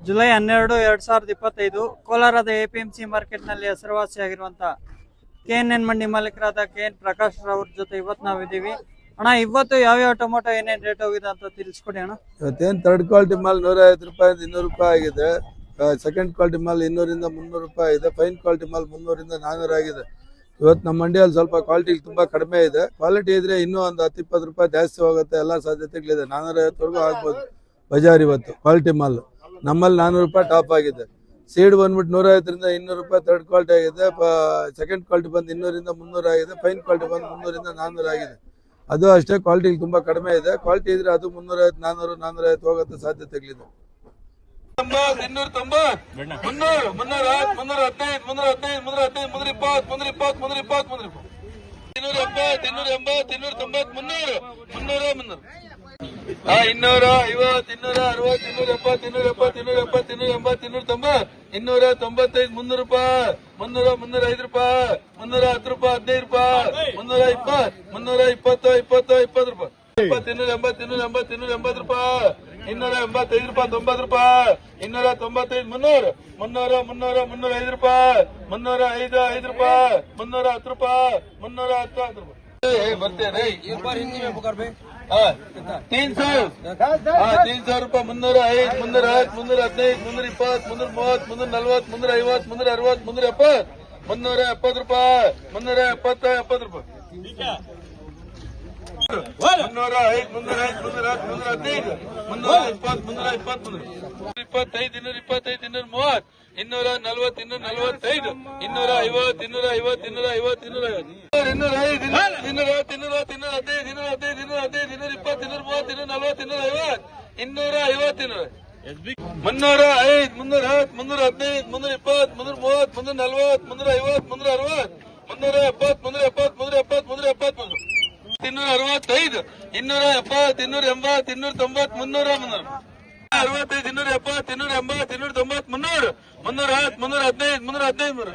July 12, 2025 ಕೋಲಾರದ APMC ಮಾರ್ಕೆಟ್ನಲ್ಲಿ ಹೆಸರುವಾಸಿಯಾಗಿರುವಂತಹ KNN ಮಂಡಿ ಮಾಲೀಕರಾದ KN ಪ್ರಕಾಶ್ ಅವ್ರ ಜೊತೆ ಇವತ್ತು ನಾವಿದ್ದೀವಿ. ಅಣ್ಣ, ಇವತ್ತು ಯಾವ್ಯಾವ ಟೊಮೊಟೊ ಏನೇನು ರೇಟ್ ಹೋಗಿದೆ ಅಂತ ತಿಳಿಸ್ಕೊಡಿ ಅಣ್ಣ. ಇವತ್ತೇನು ಥರ್ಡ್ ಕ್ವಾಲಿಟಿ ಮಾಲ್ 150 ರೂಪಾಯಿಂದ 200 ರೂಪಾಯಿ ಆಗಿದೆ. ಸೆಕೆಂಡ್ ಕ್ವಾಲಿಟಿ ಮಾಲ್ 200 ರಿಂದ 300 ರೂಪಾಯಿ ಇದೆ. ಫೈನ್ ಕ್ವಾಲಿಟಿ ಮಾಲ್ 300 ರಿಂದ 400 ಆಗಿದೆ. ಇವತ್ತು ನಮ್ಮ ಮಂಡಿಯಲ್ಲಿ ಸ್ವಲ್ಪ ಕ್ವಾಲಿಟಿ ತುಂಬಾ ಕಡಿಮೆ ಇದೆ. ಕ್ವಾಲಿಟಿ ಇದ್ರೆ ಇನ್ನೂ ಒಂದು 10-20 ರೂಪಾಯಿ ಜಾಸ್ತಿ ಹೋಗುತ್ತೆ. ಎಲ್ಲ ಸಾಧ್ಯತೆಗಳಿದೆ. 450 ಆಗ್ಬೋದು ಬಜಾರ್ ಇವತ್ತು ಕ್ವಾಲಿಟಿ ಮಾಲ್. ನಮ್ಮಲ್ಲಿ 400 ರೂಪಾಯಿ ಟಾಪ್ ಆಗಿದೆ. ಸೀಡ್ ಬಂದ್ಬಿಟ್ಟು 150 ರಿಂದ 200 ರೂಪಾಯಿ ಥರ್ಡ್ ಕ್ವಾಲಿಟಿ ಆಗಿದೆ. ಸೆಕೆಂಡ್ ಕ್ವಾಲಿಟಿ ಬಂದು 200 ರಿಂದ 300 ಆಗಿದೆ. ಫೈನ್ ಕ್ವಾಲಿಟಿ ಬಂದು 300 ರಿಂದ 400 ಆಗಿದೆ. ಅದು ಅಷ್ಟೇ ಕ್ವಾಲಿಟಿ ತುಂಬಾ ಕಡಿಮೆ ಇದೆ. ಕ್ವಾಲಿಟಿ ಇದ್ರೆ ಅದು 350, 400, 450 ಹೋಗುತ್ತೆ ಸಾಧ್ಯತೆಗಳಿದೆ. 365, 270, 390, 380, 390, 390, 380, 390, 390, 315, 315, 315.